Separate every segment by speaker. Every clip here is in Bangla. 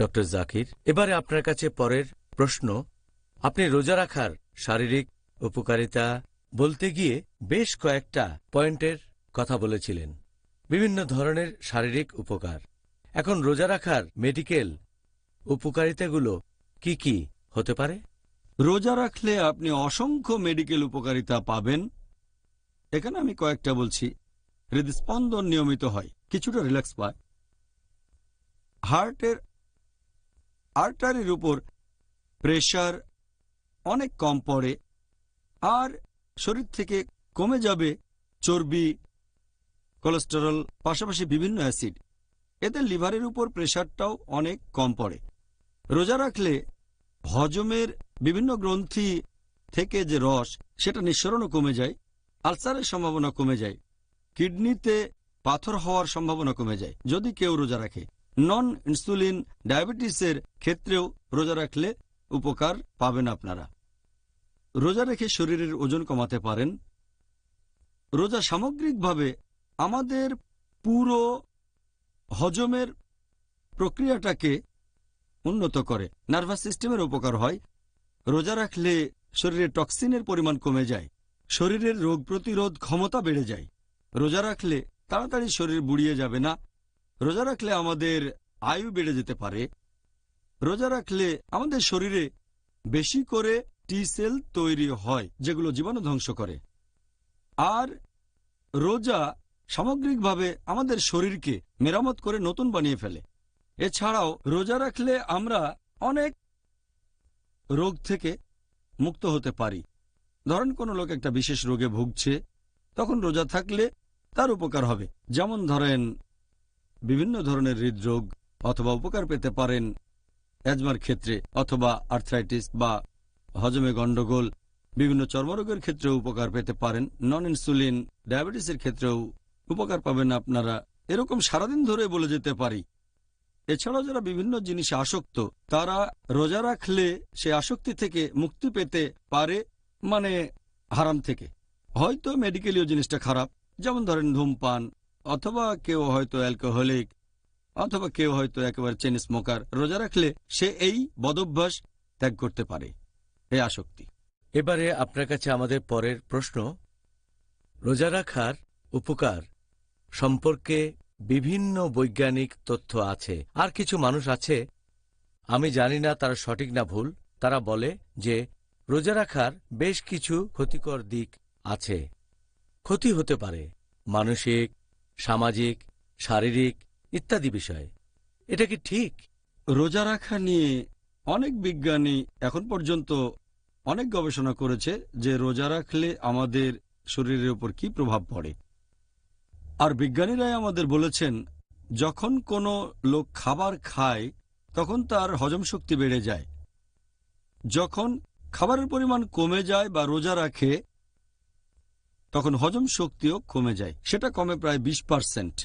Speaker 1: ডক্টর জাকির, এবারে আপনার কাছে পরের প্রশ্ন। আপনি রোজা রাখার শারীরিক উপকারিতা বলতে গিয়ে বেশ কয়েকটা পয়েন্টের কথা বলেছিলেন, বিভিন্ন ধরনের শারীরিক উপকার। এখন রোজা রাখার মেডিকেল উপকারিতাগুলো কি কি হতে পারে?
Speaker 2: রোজা রাখলে আপনি অসংখ্য মেডিকেল উপকারিতা পাবেন। এখানে আমি কয়েকটা বলছি। হৃদস্পন্দন নিয়মিত হয়, কিছুটা রিল্যাক্স পায়, হার্টের আর্টারির উপর প্রেশার অনেক কম পড়ে, আর শরীর থেকে কমে যাবে চর্বি, কোলেস্টেরল, পাশাপাশি বিভিন্ন অ্যাসিড। এতে লিভারের উপর প্রেশারটাও অনেক কম পড়ে। রোজা রাখলে হজমের বিভিন্ন গ্রন্থি থেকে যে রস, সেটা নিঃসরণও কমে যায়, আলসারের সম্ভাবনা কমে যায়, কিডনিতে পাথর হওয়ার সম্ভাবনা কমে যায় যদি কেউ রোজা রাখে। নন ইনসুলিন ডায়াবেটিসের ক্ষেত্রেও রোজা রাখলে উপকার পাবেন আপনারা। রোজা রেখে শরীরের ওজন কমাতে পারেন। রোজা সামগ্রিকভাবে আমাদের পুরো হজমের প্রক্রিয়াটাকে উন্নত করে, নার্ভাস সিস্টেমের উপকার হয়। রোজা রাখলে শরীরে টক্সিনের পরিমাণ কমে যায়, শরীরের রোগ প্রতিরোধ ক্ষমতা বেড়ে যায়। রোজা রাখলে তাড়াতাড়ি শরীর বুড়িয়ে যাবে না। রোজা রাখলে আমাদের আয়ু বেড়ে যেতে পারে। রোজা রাখলে আমাদের শরীরে বেশি করে টি সেল তৈরি হয়, যেগুলো জীবাণু ধ্বংস করে। আর রোজা সামগ্রিকভাবে আমাদের শরীরকে মেরামত করে নতুন বানিয়ে ফেলে। এছাড়াও রোজা রাখলে আমরা অনেক রোগ থেকে মুক্ত হতে পারি। ধরেন কোনো লোক একটা বিশেষ রোগে ভুগছে, তখন রোজা থাকলে তার উপকার হবে। যেমন ধরেন বিভিন্ন ধরনের হৃদরোগ, অথবা উপকার পেতে পারেন অ্যাজমার ক্ষেত্রে, অথবা আর্থ্রাইটিস বা হজমে গন্ডগোল, বিভিন্ন চর্মরোগের ক্ষেত্রেও উপকার পেতে পারেন। নন ইনসুলিন ডায়াবেটিসের ক্ষেত্রেও উপকার পাবেন আপনারা। এরকম সারাদিন ধরে বলে যেতে পারি। এছাড়াও যারা বিভিন্ন জিনিসে আসক্ত, তারা রোজা রাখলে সে আসক্তি থেকে মুক্তি পেতে পারে, মানে হারাম থেকে। হয়তো মেডিকেলীয় জিনিসটা খারাপ, যেমন ধরেন ধূমপান, অথবা কেউ হয়তো অ্যালকোহলিক, অথবা কেউ হয়তো একেবারে চেন স্মোকার। রোজা রাখলে সে এই বদভ্যাস ত্যাগ করতে পারে, এই আসক্তি।
Speaker 1: এবারে আপনার কাছে আমাদের পরের প্রশ্ন। রোজা রাখার উপকার সম্পর্কে বিভিন্ন বৈজ্ঞানিক তথ্য আছে, আর কিছু মানুষ আছে, আমি জানি না তারা সঠিক না ভুল, তারা বলে যে রোজা রাখার বেশ কিছু ক্ষতিকর দিক আছে। ক্ষতি হতে পারে মানসিক, সামাজিক, শারীরিক ইত্যাদি বিষয়ে। এটা কি ঠিক?
Speaker 2: রোজা রাখা নিয়ে অনেক বিজ্ঞানী এখন পর্যন্ত অনেক গবেষণা করেছে যে রোজা রাখলে আমাদের শরীরের উপর কি প্রভাব পড়ে। আর বিজ্ঞানীরাই আমাদের বলেছেন, যখন কোনো লোক খাবার খায় তখন তার হজম শক্তি বেড়ে যায়। যখন খাবারের পরিমাণ কমে যায় বা রোজা রাখে, তখন হজম শক্তিও কমে যায়, সেটা কমে প্রায় 20%।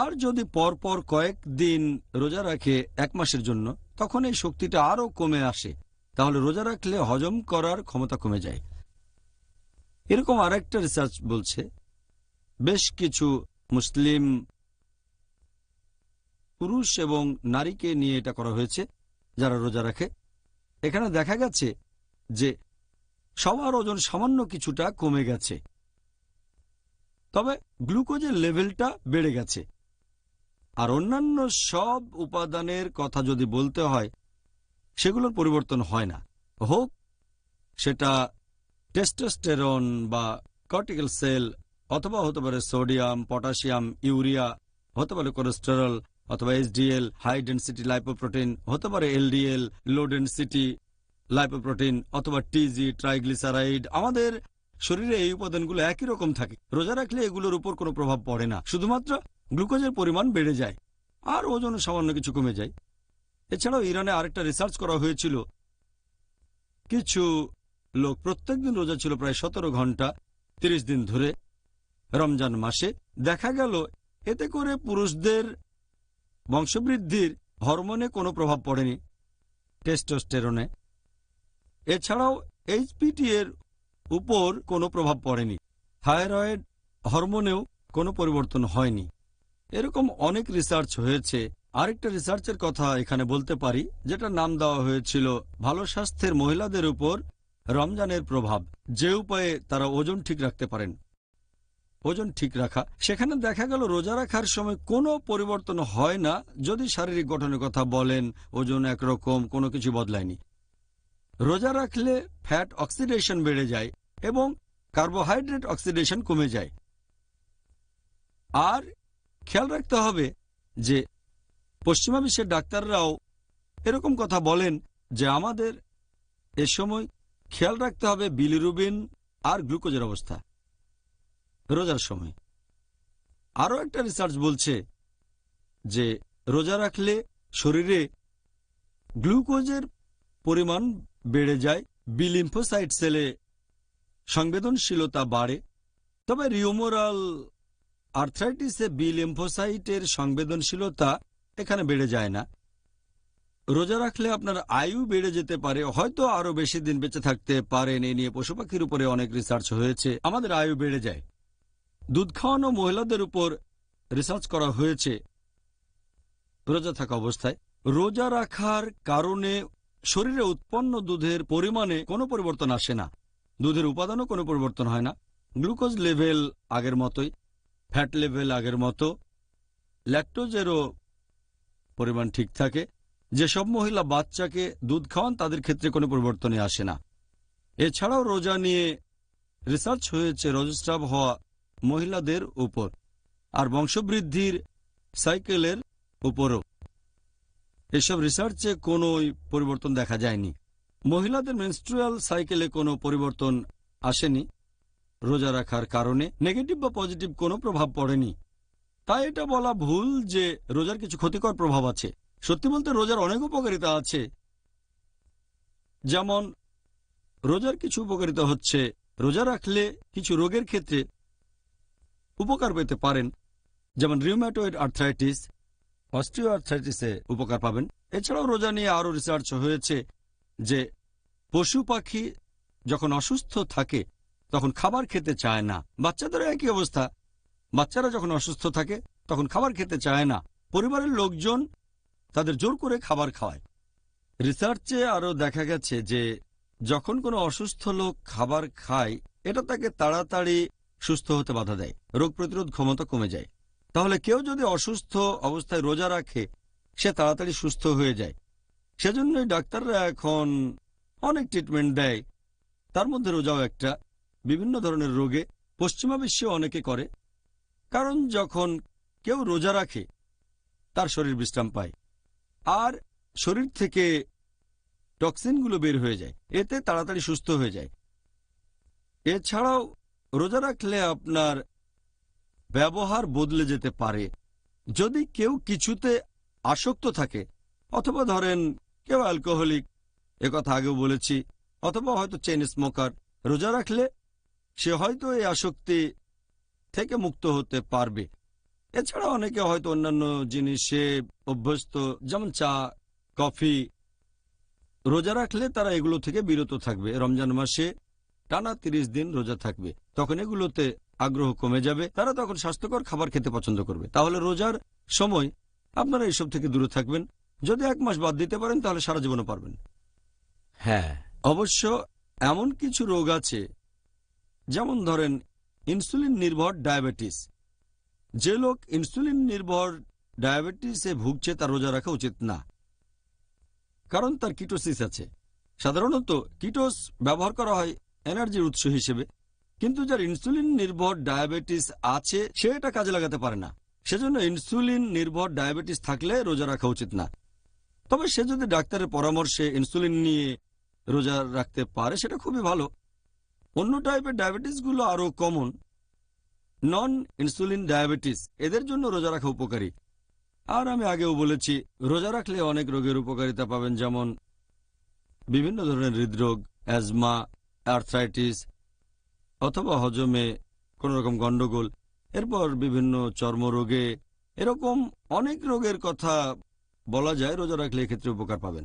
Speaker 2: আর যদি পরপর কয়েকদিন রোজা রাখে এক মাসের জন্য, তখন এই শক্তিটা আরও কমে আসে। তাহলে রোজা রাখলে হজম করার ক্ষমতা কমে যায়। এরকম আরেকটা রিসার্চ বলছে, বেশ কিছু মুসলিম পুরুষ এবং নারীকে নিয়ে এটা করা হয়েছে যারা রোজা রাখে। এখানে দেখা গেছে যে সবার ওজন সামান্য কিছুটা কমে গেছে, তবে গ্লুকোজের লেভেলটা বেড়ে গেছে। আর অন্যান্য সব উপাদানের কথা যদি বলতে হয়, সেগুলোর পরিবর্তন হয় না। হোক সেটা টেস্টোস্টেরন বা কর্টিক্যাল সেল, অথবা হতে পারে সোডিয়াম, পটাশিয়াম, ইউরিয়া, হতে পারে কোলেস্টেরল, অথবা এইচডিএল হাই ডেন্সিটি লাইপোপ্রোটিন, হতে পারে এলডিএল লো ডেন্সিটি লাইপোপ্রোটিন, অথবা টিজি ট্রাইগ্লিসারাইড। আমাদের শরীরে এই উপাদানগুলো একই রকম থাকে। রোজা রাখলে এগুলোর উপর কোনো প্রভাব পড়ে না, শুধুমাত্র গ্লুকোজের পরিমাণ বেড়ে যায় আর ওজন সামান্য কিছু কমে যায়। এছাড়াও ইরানে আরেকটা রিসার্চ করা হয়েছিল। কিছু লোক প্রত্যেকদিন রোজা ছিল প্রায় 17 ঘন্টা 30 দিন ধরে রমজান মাসে। দেখা গেল এতে করে পুরুষদের বংশবৃদ্ধির হরমোনে কোনো প্রভাব পড়েনি, টেস্টোস্টেরনে। এছাড়াও এইচপিটি এর উপর কোনো প্রভাব পড়েনি, থাইরয়েড হরমোনেও কোনো পরিবর্তন হয়নি। এরকম অনেক রিসার্চ হয়েছে আরেকটা রিসার্চের কথা এখানে বলতে পারি, যেটা নাম দেওয়া হয়েছিল ভালো স্বাস্থ্যের মহিলাদের উপর রমজানের প্রভাব, যে উপায়ে তারা ওজন ঠিক রাখতে পারেন। ওজন ঠিক রাখা, সেখানে দেখা গেল রোজা রাখার সময় কোনো পরিবর্তন হয় না। যদি শারীরিক গঠনের কথা বলেন, ওজন একরকম, কোনো কিছু বদলায়নি। রোজা রাখলে ফ্যাট অক্সিডেশন বেড়ে যায় এবং কার্বোহাইড্রেট অক্সিডেশন কমে যায়। আর খেয়াল রাখতে হবে যে পশ্চিমা বিশ্বের ডাক্তাররাও এরকম কথা বলেন যে আমাদের এ সময় খেয়াল রাখতে হবে বিলিরুবিন আর গ্লুকোজের অবস্থা রোজার সময়। আরও একটা রিসার্চ বলছে যে রোজা রাখলে শরীরে গ্লুকোজের পরিমাণ বেড়ে যায়, বি লিম্ফোসাইট সেলে সংবেদনশীলতা বাড়ে। তবে রিউমোরাল আর্থ্রাইটিসে বি লিম্ফোসাইটের সংবেদনশীলতা এখানে বেড়ে যায় না। রোজা রাখলে আপনার আয়ু বেড়ে যেতে পারে, হয়তো আরো বেশি দিন বেঁচে থাকতে পারেন। এ নিয়ে পশু পাখির উপরে অনেক রিসার্চ হয়েছে। আমাদের আয়ু বেড়ে যায়। দুধ খাওয়ানো মহিলাদের উপর রিসার্চ করা হয়েছে রোজা থাকা অবস্থায়। রোজা রাখার কারণে শরীরে উৎপন্ন দুধের পরিমাণে কোনো পরিবর্তন আসে না, দুধের উপাদানও কোনো পরিবর্তন হয় না। গ্লুকোজ লেভেল আগের মতোই, ফ্যাট লেভেল আগের মতো, ল্যাকটোজেরও পরিমাণ ঠিক থাকে। যেসব মহিলা বাচ্চাকে দুধ খাওয়ান তাদের ক্ষেত্রে কোনো পরিবর্তনই আসে না। এছাড়াও রোজা নিয়ে রিসার্চ হয়েছে রজস্রাব হওয়া মহিলাদের উপর আর বংশবৃদ্ধির সাইকেলের উপরও। এসব রিসার্চে কোনো পরিবর্তন দেখা যায়নি। মহিলাদের মেনস্ট্রুয়াল সাইকেলে কোনো পরিবর্তন আসেনি। রোজা রাখার কারণে নেগেটিভ বা পজিটিভ কোনো প্রভাব পড়েনি। তাই এটা বলা ভুল যে রোজার কিছু ক্ষতিকর প্রভাব আছে। সত্যি বলতে রোজার অনেক উপকারিতা আছে। যেমন রোজার কিছু উপকারিতা হচ্ছে, রোজা রাখলে কিছু রোগের ক্ষেত্রে উপকার পেতে পারেন, যেমন রিউম্যাটয়েড আর্থ্রাইটিস, অস্টিও আর্থ্রাইটিসে উপকার পাবেন। এছাড়াও রোজা নিয়ে আরও রিসার্চ হয়েছে যে পশু পাখি যখন অসুস্থ থাকে তখন খাবার খেতে চায় না। বাচ্চাদেরও একই অবস্থা, বাচ্চারা যখন অসুস্থ থাকে তখন খাবার খেতে চায় না। পরিবারের লোকজন তাদের জোর করে খাবার খাওয়ায়। রিসার্চে আরও দেখা গেছে যে যখন কোনো অসুস্থ লোক খাবার খায়, এটা তাকে তাড়াতাড়ি সুস্থ হতে বাধা দেয়, রোগ প্রতিরোধ ক্ষমতা কমে যায়। তাহলে কেউ যদি অসুস্থ অবস্থায় রোজা রাখে, সে তাড়াতাড়ি সুস্থ হয়ে যায়। সেজন্যই ডাক্তাররা এখন অনেক ট্রিটমেন্ট দেয়, তার মধ্যে রোজাও একটা। বিভিন্ন ধরনের রোগে পশ্চিমা বিশ্বে অনেকে করে, কারণ যখন কেউ রোজা রাখে তার শরীর বিশ্রাম পায় আর শরীর থেকে টক্সিনগুলো বের হয়ে যায়, এতে তাড়াতাড়ি সুস্থ হয়ে যায়। এছাড়াও রোজা রাখলে আপনার ব্যবহার বদলে যেতে পারে। যদি কেউ কিছুতে আসক্ত থাকে, অথবা ধরেন কেউ অ্যালকোহলিক, একথা আগেও বলেছি, অথবা হয়তো চেইন স্মোকার, রোজা রাখলে সে হয়তো এই আসক্তি থেকে মুক্ত হতে পারবে। এছাড়া অনেকে হয়তো অন্যান্য জিনিসে অভ্যস্ত, যেমন চা, কফি। রোজা রাখলে তারা এগুলো থেকে বিরত থাকবে। রমজান মাসে টানা 30 দিন রোজা থাকবে, তখন এগুলোতে আগ্রহ কমে যাবে, তারা তখন স্বাস্থ্যকর খাবার খেতে পছন্দ করবে। তাহলে রোজার সময় আপনারা এইসব থেকে দূরে থাকবেন। যদি 1 মাস বাদ দিতে পারেন তাহলে সারা জীবনও পারবেন।
Speaker 1: হ্যাঁ,
Speaker 2: অবশ্য এমন কিছু রোগ আছে, যেমন ধরেন ইনসুলিন নির্ভর ডায়াবেটিস। যে লোক ইনসুলিন নির্ভর ডায়াবেটিসে ভুগছে তার রোজা রাখা উচিত না, কারণ তার কিটোসিস আছে। সাধারণত কিটোস ব্যবহার করা হয় এনার্জির উৎস হিসেবে, কিন্তু যার ইনসুলিন নির্ভর ডায়াবেটিস আছে সে এটা কাজে লাগাতে পারে না। সেজন্য ইনসুলিন নির্ভর ডায়াবেটিস থাকলে রোজা রাখা উচিত না। তবে সে যদি ডাক্তারের পরামর্শে ইনসুলিন নিয়ে রোজা রাখতে পারে সেটা খুবই ভালো। অন্য টাইপের ডায়াবেটিসগুলো আরও কমন, নন ইনসুলিন ডায়াবেটিস, এদের জন্য রোজা রাখা উপকারী। আর আমি আগেও বলেছি, রোজা রাখলে অনেক রোগের উপকারিতা পাবেন, যেমন বিভিন্ন ধরনের হৃদরোগ, অ্যাজমা, আর্থ্রাইটিস, অথবা হজমে কোনো রকম গন্ডগোল, এরপর বিভিন্ন চর্মরোগে, এরকম অনেক রোগের কথা বলা যায়। রোজা রাখলে এক্ষেত্রে উপকার পাবেন।